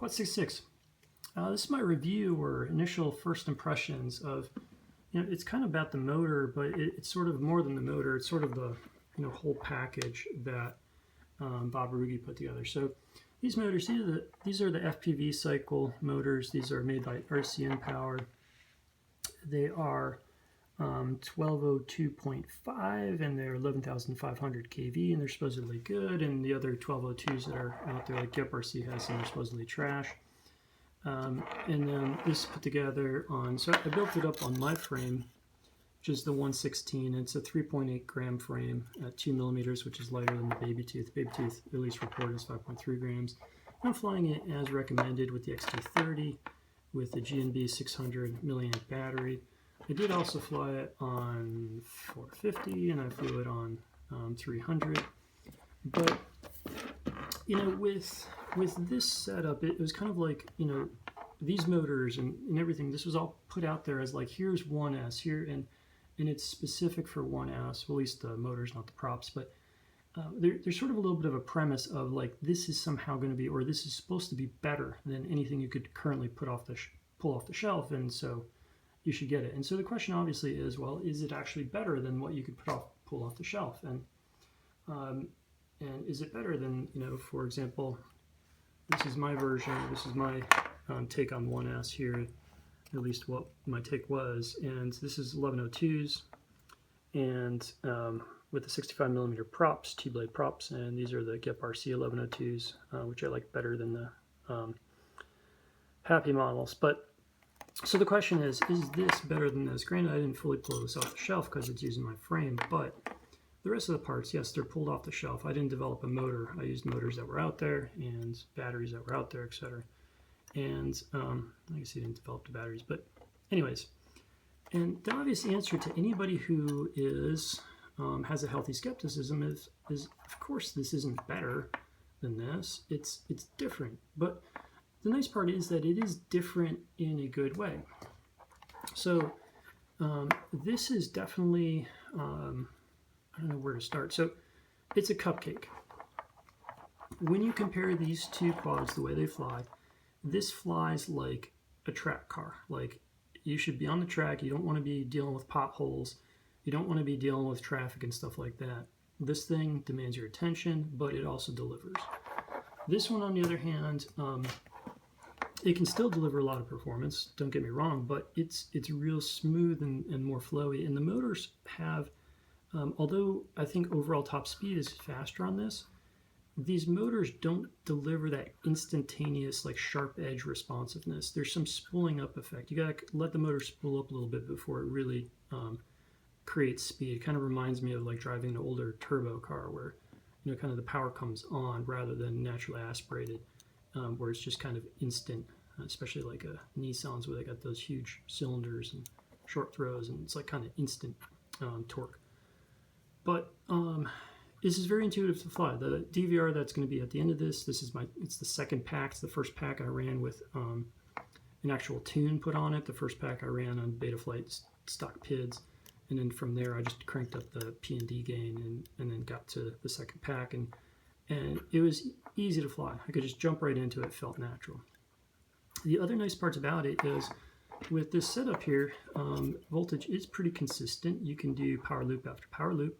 Quad 66. This is my review or initial first impressions of, it's kind of about the motor, but it's sort of more than the motor. It's sort of the, whole package that Bob Ruge put together. So these motors, these are the FPVcycle motors. These are made by RCinpower. They are 1202.5 and they're 11,500 kV and they're supposedly good, and the other 1202s that are out there like GepRC has some are supposedly trash. And then this is put together on, so I built it up on my frame, which is the 116. It's a 3.8 gram frame at 2 millimeters, which is lighter than the Baby Tooth. Baby Tooth, at least reported, is 5.3 grams. I'm flying it as recommended with the XT30 with the GNB 600 milliamp battery. I did also fly it on 450 and I flew it on 300. But with this setup, it was kind of like, these motors and everything, this was all put out there as like, here's 1S here, and it's specific for 1S, well, at least the motors, not the props, but there's sort of a little bit of a premise of like, this is somehow going to be, or this is supposed to be better than anything you could currently pull off the shelf, and so you should get it. And so the question obviously is, well, is it actually better than what you could pull off the shelf? And is it better than, for example, this is my version, this is my take on 1S here, at least what my take was, and this is 1102s, and with the 65 millimeter props, T-blade props, and these are the GepRC 1102s, which I like better than the Happy models. But so the question is this better than this? Granted, I didn't fully pull this off the shelf because it's using my frame, but the rest of the parts, yes, they're pulled off the shelf. I didn't develop a motor. I used motors that were out there and batteries that were out there, etc. And I guess he didn't develop the batteries, but anyways. And the obvious answer to anybody who has a healthy skepticism is of course this isn't better than this. It's different, but the nice part is that it is different in a good way. So this is definitely, I don't know where to start. So it's a cupcake. When you compare these two quads, the way they fly, this flies like a track car. Like, you should be on the track. You don't want to be dealing with potholes. You don't want to be dealing with traffic and stuff like that. This thing demands your attention, but it also delivers. This one, on the other hand, it can still deliver a lot of performance, don't get me wrong, but it's real smooth and more flowy. And the motors have, although I think overall top speed is faster on this, these motors don't deliver that instantaneous, like, sharp edge responsiveness. There's some spooling up effect. You gotta let the motor spool up a little bit before it really creates speed. It kind of reminds me of like driving an older turbo car where, kind of the power comes on rather than naturally aspirated. Where it's just kind of instant, especially like a Nissan's where they got those huge cylinders and short throws, and it's like kind of instant torque. But this is very intuitive to fly. The DVR that's going to be at the end of this is it's the second pack. It's the first pack I ran with an actual tune put on it. The first pack I ran on Betaflight stock PIDs, and then from there I just cranked up the P&D gain and then got to the second pack, and it was easy to fly. I could just jump right into it, felt natural. The other nice parts about it is with this setup here, voltage is pretty consistent. You can do power loop after power loop,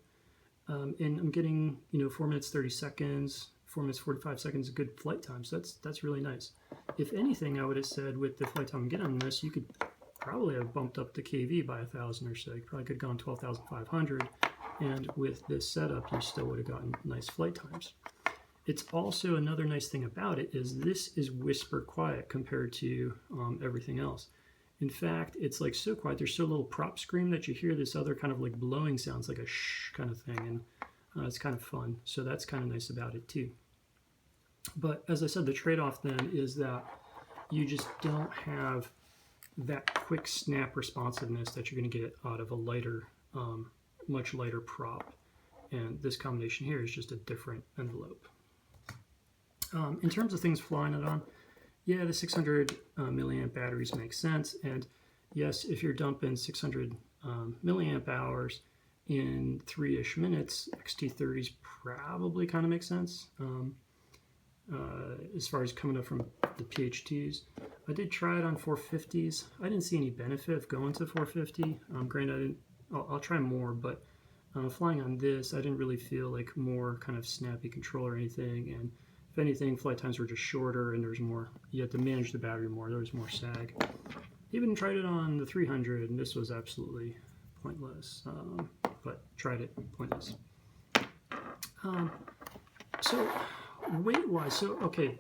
and I'm getting 4 minutes 30 seconds, 4 minutes 45 seconds of good flight time, so that's really nice. If anything, I would have said with the flight time I'm getting on this, you could probably have bumped up the KV by 1,000 or so. You probably could have gone 12,500, and with this setup you still would have gotten nice flight times. It's also, another nice thing about it is this is whisper quiet compared to everything else. In fact, it's like so quiet, there's so little prop scream that you hear this other kind of like blowing sounds, like a shh kind of thing, and it's kind of fun. So that's kind of nice about it too. But as I said, the trade-off then is that you just don't have that quick snap responsiveness that you're going to get out of a lighter, much lighter prop. And this combination here is just a different envelope. In terms of things flying it on, yeah, the 600 milliamp batteries make sense, and yes, if you're dumping 600 milliamp hours in 3-ish minutes, XT30s probably kind of make sense. As far as coming up from the PH2s. I did try it on 450s. I didn't see any benefit of going to 450. Granted, I'll try more, but flying on this, I didn't really feel like more kind of snappy control or anything. And if anything, flight times were just shorter, and there's more. You had to manage the battery more. There was more sag. Even tried it on the 300, and this was absolutely pointless. But tried it, pointless. So weight-wise, so okay,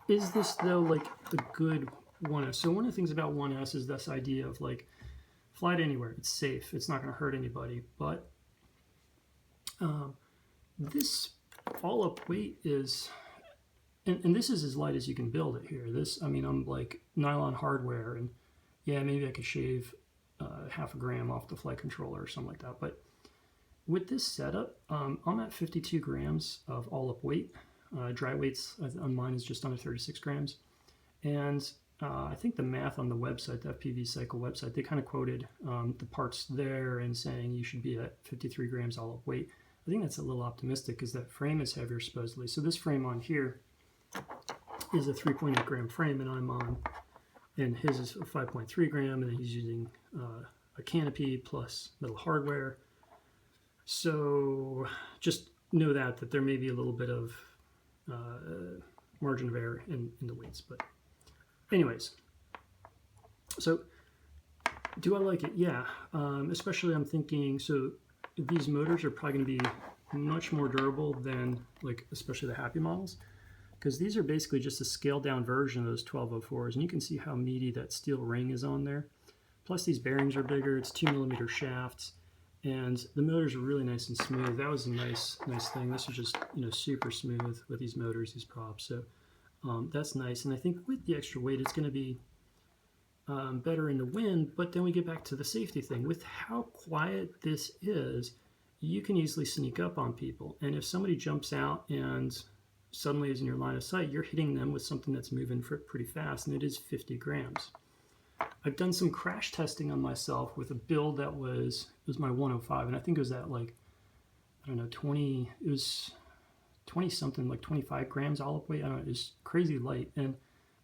is this though like a good 1S? So one of the things about 1S is this idea of like fly it anywhere. It's safe. It's not going to hurt anybody. But this all-up weight is, and this is as light as you can build it here. This, I mean, I'm like nylon hardware, and yeah, maybe I could shave half a gram off the flight controller or something like that. But with this setup, I'm at 52 grams of all-up weight. Dry weights on mine is just under 36 grams. And I think the math on the website, the FPVcycle website, they kind of quoted the parts there and saying you should be at 53 grams all-up weight. I think that's a little optimistic because that frame is heavier supposedly. So this frame on here is a 3.8 gram frame, and I'm on, and his is 5.3 gram, and he's using a canopy plus metal hardware. So just know that there may be a little bit of margin of error in the weights. But anyways, so do I like it? Yeah, especially I'm thinking, so these motors are probably going to be much more durable than like especially the Happy models, because these are basically just a scaled down version of those 1204s, and you can see how meaty that steel ring is on there. Plus these bearings are bigger. It's 2mm shafts. And the motors are really nice and smooth. That was a nice thing. This was just, you know, super smooth with these motors, these props. So that's nice. And I think with the extra weight, it's going to be better in the wind. But then we get back to the safety thing. With how quiet this is, you can easily sneak up on people. And if somebody jumps out and suddenly is in your line of sight, you're hitting them with something that's moving pretty fast, and it is 50 grams. I've done some crash testing on myself with a build that was my 105, and I think it was at like, I don't know, 20, it was 20 something, like 25 grams all-up weight. I don't know, it was crazy light. And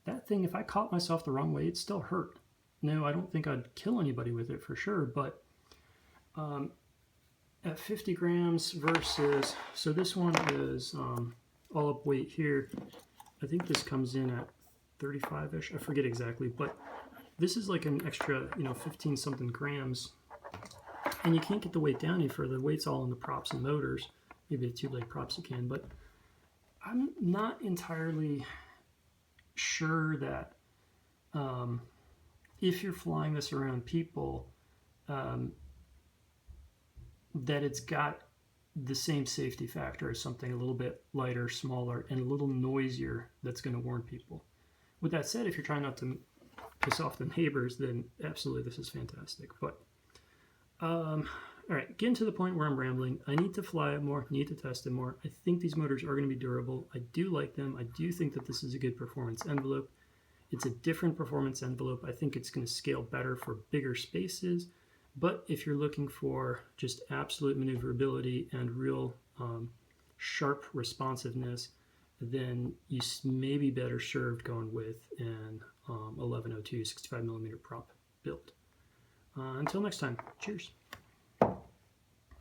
that thing, if I caught myself the wrong way, it still hurt. No, I don't think I'd kill anybody with it for sure, but at 50 grams versus, so this one is all-up weight here. I think this comes in at 35-ish, I forget exactly, but this is like an extra, you know, 15 something grams, and you can't get the weight down any further. The weight's all in the props and motors. Maybe the two leg props you can, but I'm not entirely sure that if you're flying this around people, that it's got the same safety factor as something a little bit lighter, smaller, and a little noisier that's going to warn people. With that said, if you're trying not to piss off the neighbors, then absolutely this is fantastic. But all right, getting to the point where I'm rambling. I need to fly it more, need to test it more. I think these motors are going to be durable. I do like them. I do think that this is a good performance envelope. It's a different performance envelope. I think it's going to scale better for bigger spaces. But if you're looking for just absolute maneuverability and real sharp responsiveness, then you may be better served going with an 1102 65mm prop build. Until next time, cheers.